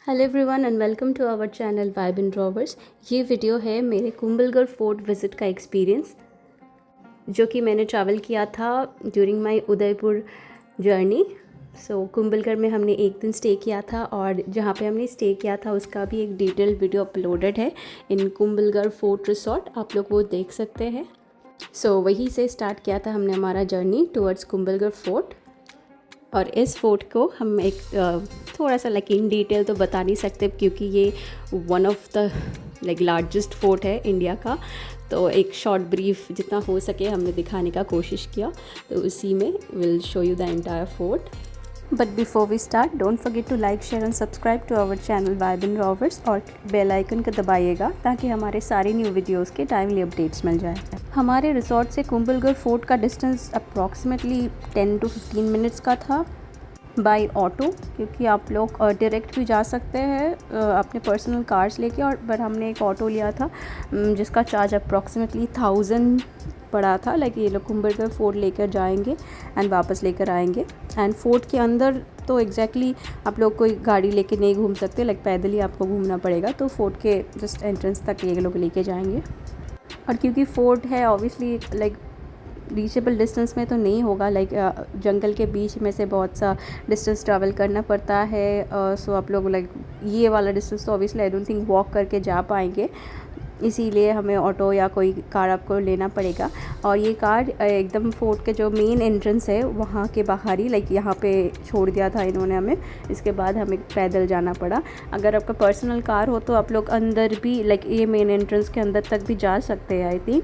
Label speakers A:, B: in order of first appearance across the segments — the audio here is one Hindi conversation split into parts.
A: Hello everyone and welcome to our channel Vibe and Drawers. ये वीडियो है मेरे कुंभलगढ़ फोर्ट विज़िट का एक्सपीरियंस जो कि मैंने ट्रैवल किया था during my Udaipur journey. Kumbhalgarh में हमने एक दिन स्टे किया था और जहाँ पे हमने स्टे किया था उसका भी एक डिटेल्ड वीडियो अपलोडेड है इन कुंभलगढ़ फोर्ट रिसोर्ट, आप लोग वो देख सकते हैं। वहीं से स्टार्ट किया था हमने हमारा जर्नी टुवर्ड्स कुंभलगढ़ फोर्ट। और इस फोर्ट को हम एक थोड़ा सा इन डिटेल तो बता नहीं सकते क्योंकि ये one of the largest fort है इंडिया का। तो एक शॉर्ट ब्रीफ जितना हो सके हमने दिखाने का कोशिश किया, तो उसी में will show you the entire fort. But before we start don't forget to like share and subscribe to our channel Vibe and Drawers और बेल आइकन को दबाइएगा ताकि हमारे सारे न्यू वीडियोस के टाइमली अपडेट्स मिल जाए। हमारे रिसोर्ट से कुंभलगढ़ फोर्ट का डिस्टेंस अप्रॉक्सीमेटली 10 to 15 मिनट्स का था बाय ऑटो, क्योंकि आप लोग डायरेक्ट भी जा सकते हैं अपने पर्सनल कार्स लेके, और बट हमने एक ऑटो लिया था जिसका चार्ज अप्रॉक्सीमेटली 1000 पड़ा था। ये लोग कुंभलगढ़ फोर्ट लेकर जाएंगे एंड वापस लेकर आएंगे। एंड फोर्ट के अंदर तो एग्जैक्टली आप लोग कोई गाड़ी लेके नहीं घूम सकते, पैदल ही आपको घूमना पड़ेगा। तो फोर्ट के जस्ट एंट्रेंस तक ये लोग लेके जाएंगे। और क्योंकि फोर्ट है ऑब्वियसली रीचेबल डिस्टेंस में तो नहीं होगा, जंगल के बीच में से बहुत सा डिस्टेंस ट्रैवल करना पड़ता है। सो आप लोग ये वाला डिस्टेंस तो obviously I don't think walk करके जा पाएंगे, इसीलिए हमें ऑटो या कोई कार आपको लेना पड़ेगा। और ये कार एकदम फोर्ट के जो मेन एंट्रेंस है वहाँ के बाहर ही यहाँ पे छोड़ दिया था इन्होंने हमें। इसके बाद हमें पैदल जाना पड़ा। अगर आपका पर्सनल कार हो तो आप लोग अंदर भी ये मेन एंट्रेंस के अंदर तक भी जा सकते हैं आई थिंक।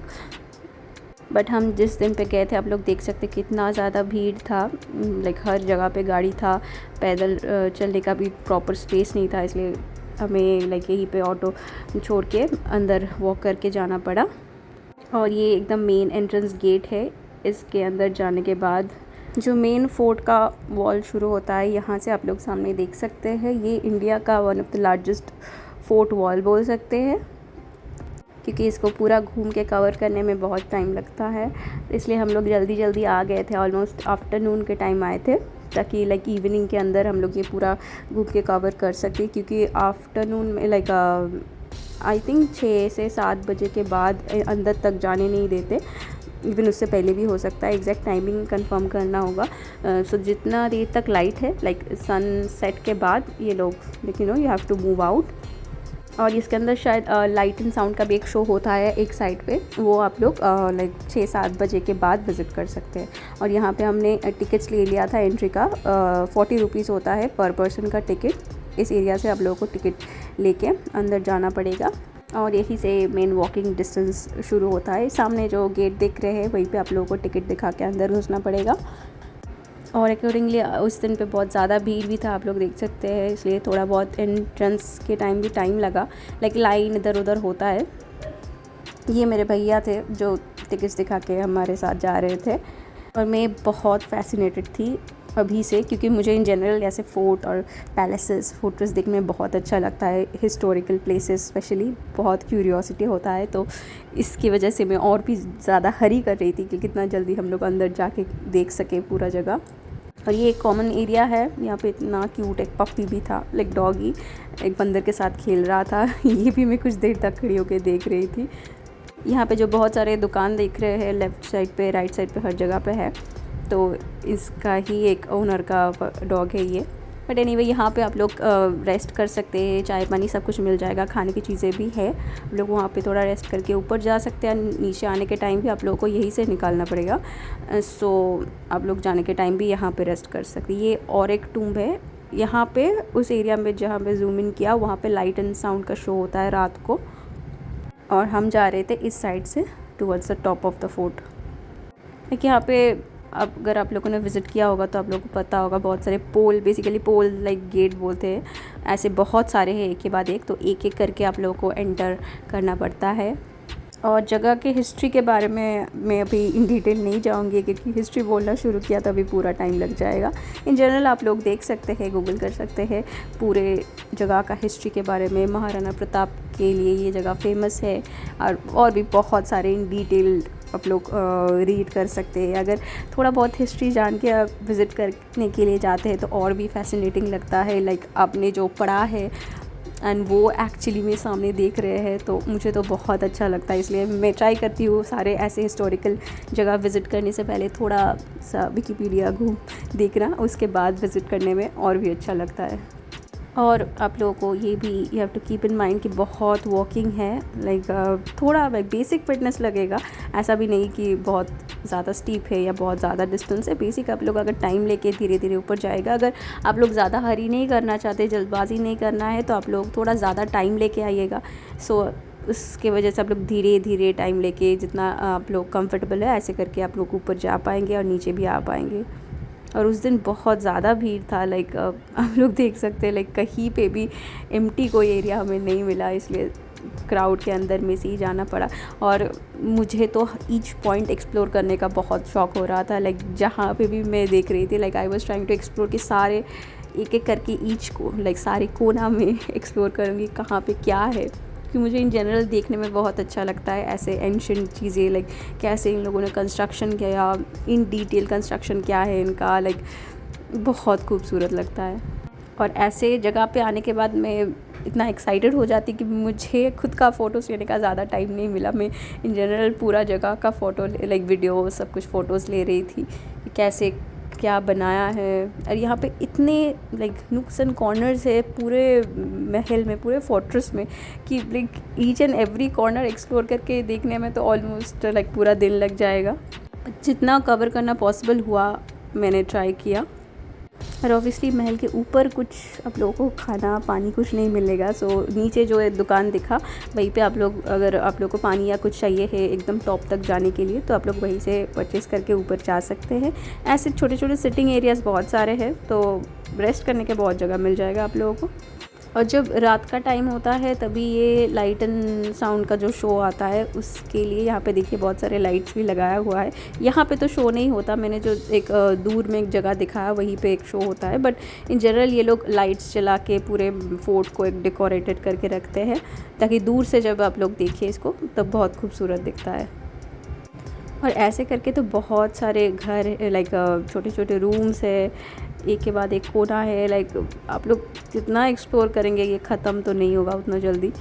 A: बट हम जिस दिन पे गए थे आप लोग देख सकते कितना ज़्यादा भीड़ था, हर जगह पे गाड़ी था, पैदल चलने का भी प्रॉपर स्पेस नहीं था, इसलिए हमें यहीं पे ऑटो छोड़ के अंदर वॉक करके जाना पड़ा। और ये एकदम मेन एंट्रेंस गेट है। इसके अंदर जाने के बाद जो मेन फोर्ट का वॉल शुरू होता है, यहाँ से आप लोग सामने देख सकते हैं। ये इंडिया का one of the largest fort wall बोल सकते हैं, क्योंकि इसको पूरा घूम के कवर करने में बहुत टाइम लगता है। इसलिए हम लोग जल्दी जल्दी आ गए थे, ऑलमोस्ट आफ्टरनून के टाइम आए थे ताकि इवनिंग के अंदर हम लोग ये पूरा घूम के कवर कर सकें। क्योंकि आफ्टरनून में आई थिंक 6 से 7 बजे के बाद अंदर तक जाने नहीं देते, इवन उससे पहले भी हो सकता है, एग्जैक्ट टाइमिंग कंफर्म करना होगा। सो जितना देर तक लाइट है सन सेट के बाद ये लोग you have to move out. और इसके अंदर शायद लाइट एंड साउंड का भी एक शो होता है एक साइड पे, वो आप लोग 6-7 बजे के बाद विज़िट कर सकते हैं। और यहाँ पे हमने टिकट्स ले लिया था एंट्री का, 40 रुपीज़ होता है पर पर्सन का टिकट। इस एरिया से आप लोगों को टिकट लेके अंदर जाना पड़ेगा और यहीं से मेन वॉकिंग डिस्टेंस शुरू होता है। सामने जो गेट दिख रहे हैं वहीं पे आप लोगों को टिकट दिखा के अंदर घुसना पड़ेगा। और अकॉर्डिंगली उस दिन पे बहुत ज़्यादा भीड़ भी था, आप लोग देख सकते हैं, इसलिए थोड़ा बहुत एंट्रेंस के टाइम भी टाइम लगा, लाइन इधर उधर होता है। ये मेरे भैया थे जो टिकट्स दिखा के हमारे साथ जा रहे थे, और मैं बहुत फैसिनेटेड थी अभी से, क्योंकि मुझे इन जनरल ऐसे फोर्ट और पैलेसेस फोर्ट्रेस देखने में बहुत अच्छा लगता है। हिस्टोरिकल प्लेसेस स्पेशली बहुत क्यूरियोसिटी होता है, तो इसकी वजह से मैं और भी ज़्यादा हरी कर रही थी कि कितना जल्दी हम लोग अंदर जाके देख सके पूरा जगह। और ये एक कॉमन एरिया है, यहाँ पे इतना क्यूट एक पप्पी भी था, डॉगी एक बंदर के साथ खेल रहा था। ये भी मैं कुछ देर तक खड़ी होकर देख रही थी। यहाँ पे जो बहुत सारे दुकान देख रहे हैं लेफ़्ट साइड पे, राइट साइड पे, हर जगह पे है, तो इसका ही एक ओनर का डॉग है ये। बट एनीवे यहाँ पे आप लोग रेस्ट कर सकते हैं, चाय पानी सब कुछ मिल जाएगा, खाने की चीज़ें भी है। आप लोग वहाँ पे थोड़ा रेस्ट करके ऊपर जा सकते हैं। नीचे आने के टाइम भी आप लोगों को यहीं से निकालना पड़ेगा, सो आप लोग जाने के टाइम भी यहाँ पे रेस्ट कर सकते हैं। ये और एक टूम्ब है यहाँ पे, उस एरिया में जहाँ पे जूम इन किया वहाँ पे लाइट एंड साउंड का शो होता है रात को। और हम जा रहे थे इस साइड से towards the top of the fort. यहाँ पे अब अगर आप लोगों ने विज़िट किया होगा तो आप लोगों को पता होगा, बहुत सारे पोल, बेसिकली पोल गेट बोलते हैं, ऐसे बहुत सारे हैं एक के बाद एक, तो एक एक करके आप लोगों को एंटर करना पड़ता है। और जगह के हिस्ट्री के बारे में मैं अभी इन डिटेल नहीं जाऊंगी, क्योंकि हिस्ट्री बोलना शुरू किया तो अभी पूरा टाइम लग जाएगा। इन जनरल आप लोग देख सकते हैं, गूगल कर सकते हैं पूरे जगह का हिस्ट्री के बारे में। महाराणा प्रताप के लिए ये जगह फेमस है, और भी बहुत सारे इन डिटेल आप लोग रीड कर सकते हैं। अगर थोड़ा बहुत हिस्ट्री जान के आप विज़िट करने के लिए जाते हैं तो और भी फैसिनेटिंग लगता है। लाइक आपने जो पढ़ा है एंड वो एक्चुअली में सामने देख रहे हैं, तो मुझे तो बहुत अच्छा लगता है। इसलिए मैं ट्राई करती हूँ सारे ऐसे हिस्टोरिकल जगह विज़िट करने से पहले थोड़ा सा विकिपीडिया घूम देखना, उसके बाद विज़िट करने में और भी अच्छा लगता है। और आप लोगों को ये भी you have to keep in mind कि बहुत वॉकिंग है। लाइक थोड़ा लाइक बेसिक फिटनेस लगेगा, ऐसा भी नहीं कि बहुत ज़्यादा स्टीप है या बहुत ज़्यादा डिस्टेंस है। बेसिक आप लोग अगर टाइम लेके धीरे धीरे ऊपर जाएगा। अगर आप लोग ज़्यादा हरी नहीं करना चाहते, जल्दबाजी नहीं करना है, तो आप लोग थोड़ा ज़्यादा टाइम लेके आइएगा। सो उसके वजह से आप लोग धीरे धीरे टाइम लेके जितना आप लोग कंफर्टेबल है ऐसे करके आप लोग ऊपर जा पाएंगे और नीचे भी आ पाएंगे। और उस दिन बहुत ज़्यादा भीड़ था। लाइक आप लोग देख सकते हैं, लाइक कहीं पे भी एम्प्टी कोई एरिया हमें नहीं मिला, इसलिए क्राउड के अंदर में से ही जाना पड़ा। और मुझे तो ईच पॉइंट एक्सप्लोर करने का बहुत शौक़ हो रहा था। लाइक जहाँ पे भी मैं देख रही थी, like I was trying to explore कि सारे एक एक करके ईच को लाइक सारे कोना में एक्सप्लोर करूँगी कहाँ पे क्या है, क्योंकि मुझे इन जनरल देखने में बहुत अच्छा लगता है ऐसे एंशिएंट चीज़ें। लाइक कैसे इन लोगों ने कंस्ट्रक्शन किया, इन डिटेल कंस्ट्रक्शन क्या है इनका, लाइक बहुत खूबसूरत लगता है। और ऐसे जगह पे आने के बाद मैं इतना एक्साइटेड हो जाती कि मुझे खुद का फ़ोटोज़ लेने का ज़्यादा टाइम नहीं मिला। मैं इन जनरल पूरा जगह का फ़ोटो लाइक वीडियो सब कुछ फ़ोटोज़ ले रही थी कि कैसे क्या बनाया है। और यहाँ पे इतने लाइक नुक्स एंड कॉर्नर्स है पूरे महल में, पूरे फोर्ट्रेस में, कि like each and every corner explore करके देखने में तो ऑलमोस्ट लाइक पूरा दिन लग जाएगा। जितना कवर करना पॉसिबल हुआ मैंने ट्राई किया। और ऑब्वियसली महल के ऊपर कुछ आप लोगों को खाना पानी कुछ नहीं मिलेगा। सो नीचे जो एक दुकान दिखा वहीं पे आप लोग, अगर आप लोग को पानी या कुछ चाहिए है एकदम टॉप तक जाने के लिए, तो आप लोग वहीं से परचेस करके ऊपर जा सकते हैं। ऐसे छोटे छोटे सिटिंग एरियाज़ बहुत सारे हैं, तो रेस्ट करने के बहुत जगह मिल जाएगा आप लोगों को। और जब रात का टाइम होता है तभी ये लाइट एंड साउंड का जो शो आता है उसके लिए यहाँ पे देखिए बहुत सारे लाइट्स भी लगाया हुआ है। यहाँ पे तो शो नहीं होता, मैंने जो एक दूर में एक जगह दिखाया वहीं पे एक शो होता है, बट इन जनरल ये लोग लाइट्स चला के पूरे फोर्ट को एक डेकोरेटेड करके रखते हैं ताकि दूर से जब आप लोग देखिए इसको तब बहुत खूबसूरत दिखता है। और ऐसे करके तो बहुत सारे घर लाइक छोटे छोटे रूम्स है, एक के बाद एक कोना है। लाइक आप लोग जितना एक्सप्लोर करेंगे ये ख़त्म तो नहीं होगा उतना जल्दी।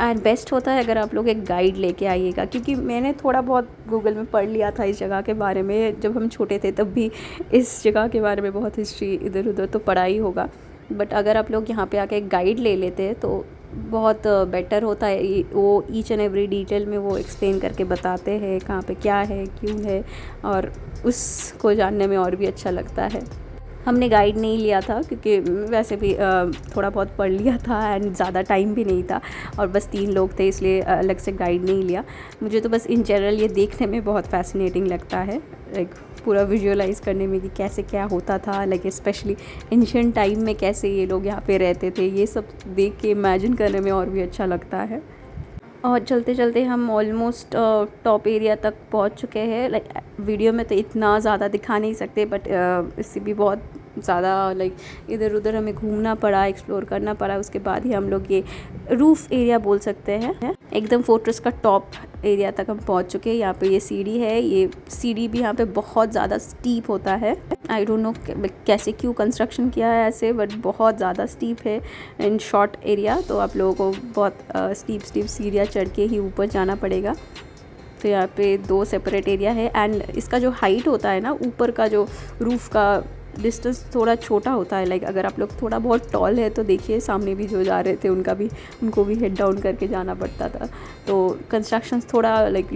A: एंड बेस्ट होता है अगर आप लोग एक गाइड लेके आइएगा, क्योंकि मैंने थोड़ा बहुत गूगल में पढ़ लिया था इस जगह के बारे में। जब हम छोटे थे तब भी इस जगह के बारे में बहुत हिस्ट्री इधर उधर तो पढ़ा ही होगा, बट अगर आप लोग यहाँ पे आके एक गाइड ले लेते हैं तो बहुत बेटर होता है। वो ईच एंड एवरी डिटेल में वो एक्सप्लेन करके बताते हैं कहाँ पे क्या है क्यों है, और उसको जानने में और भी अच्छा लगता है। हमने गाइड नहीं लिया था क्योंकि वैसे भी थोड़ा बहुत पढ़ लिया था एंड ज़्यादा टाइम भी नहीं था, और बस 3 लोग थे इसलिए अलग से गाइड नहीं लिया। मुझे तो बस इन जनरल ये देखने में बहुत फैसिनेटिंग लगता है, लाइक पूरा विजुअलाइज करने में कि कैसे क्या होता था, लाइक स्पेशली एंशिएंट टाइम में कैसे ये लोग यहाँ पे रहते थे, ये सब देख के इमेजिन करने में और भी अच्छा लगता है। और चलते चलते हम ऑलमोस्ट टॉप एरिया तक पहुँच चुके हैं। लाइक वीडियो में तो इतना ज़्यादा दिखा नहीं सकते, बट इससे भी बहुत ज़्यादा लाइक इधर उधर हमें घूमना पड़ा, एक्सप्लोर करना पड़ा। उसके बाद ही हम लोग ये रूफ़ एरिया बोल सकते हैं, एकदम फोर्ट्रेस का टॉप एरिया तक हम पहुंच चुके हैं। यहाँ पे ये सीढ़ी है, ये सीढ़ी भी यहाँ पे बहुत ज़्यादा स्टीप होता है। आई डोंट नो कैसे क्यों कंस्ट्रक्शन किया है ऐसे, बट बहुत ज़्यादा स्टीप है इन शॉर्ट एरिया, तो आप लोगों को बहुत स्टीप सीढ़ियाँ चढ़ के ही ऊपर जाना पड़ेगा। तो यहाँ पे 2 सेपरेट एरिया है एंड इसका जो हाइट होता है ना, ऊपर का जो रूफ़ का डिस्टेंस थोड़ा छोटा होता है। लाइक अगर आप लोग थोड़ा बहुत टॉल है तो देखिए सामने भी जो जा रहे थे उनको भी हेड डाउन करके जाना पड़ता था। तो कंस्ट्रक्शंस थोड़ा लाइक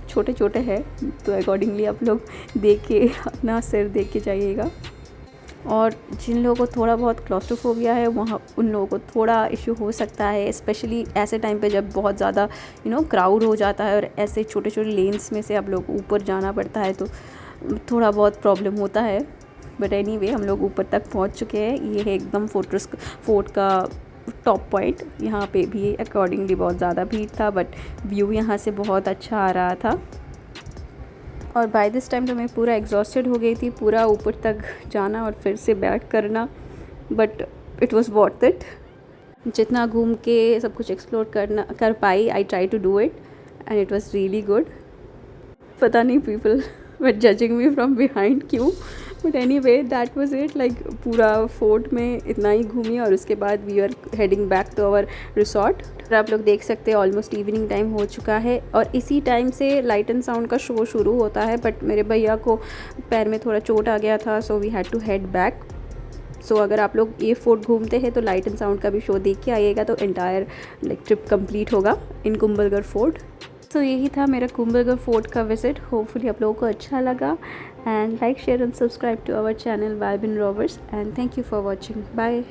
A: छोटे छोटे हैं, तो अकॉर्डिंगली आप लोग देख के अपना सिर देख के जाइएगा। और जिन लोगों को थोड़ा बहुत क्लॉस्ट्रोफोबिया है वहाँ उन लोगों को थोड़ा इशू हो सकता है, स्पेशली ऐसे टाइम पे जब बहुत ज़्यादा क्राउड हो जाता है और ऐसे छोटे छोटे लेन्स में से आप लोग ऊपर जाना पड़ता है, तो थोड़ा बहुत प्रॉब्लम होता है। बट एनीवे हम लोग ऊपर तक पहुंच चुके हैं। ये है एकदम फोर्ट का टॉप पॉइंट। यहाँ पे भी अकॉर्डिंगली बहुत ज़्यादा भीड़ था, बट व्यू यहाँ से बहुत अच्छा आ रहा था। और बाय दिस टाइम तो मैं पूरा एग्जॉस्टेड हो गई थी, पूरा ऊपर तक जाना और फिर से बैक करना, but it was worth it. जितना घूम के सब कुछ एक्सप्लोर कर पाई, I try to do it and it was really good. पता नहीं people were judging me from behind क्यों, but any way that was it. Like पूरा फोर्ट में इतना ही घूमी और उसके बाद we are heading back to our resort. और आप लोग देख सकते हैं ऑलमोस्ट इवनिंग टाइम हो चुका है और इसी टाइम से लाइट एंड साउंड का शो शुरू होता है, बट मेरे भैया को पैर में थोड़ा चोट आ गया था, so we had to head back. So अगर आप लोग ये फोर्ट घूमते हैं तो लाइट एंड साउंड का भी शो देख के आइएगा, तो एंटायर लाइक ट्रिप कंप्लीट होगा इन कुंभलगढ़ फोर्ट। तो यही था मेरा कुंभलगढ़ फोर्ट का विज़िट। होपफुली आप लोगों को अच्छा लगा, and like share and subscribe to our channel Vibe in Rovers, and thank you for watching. Bye.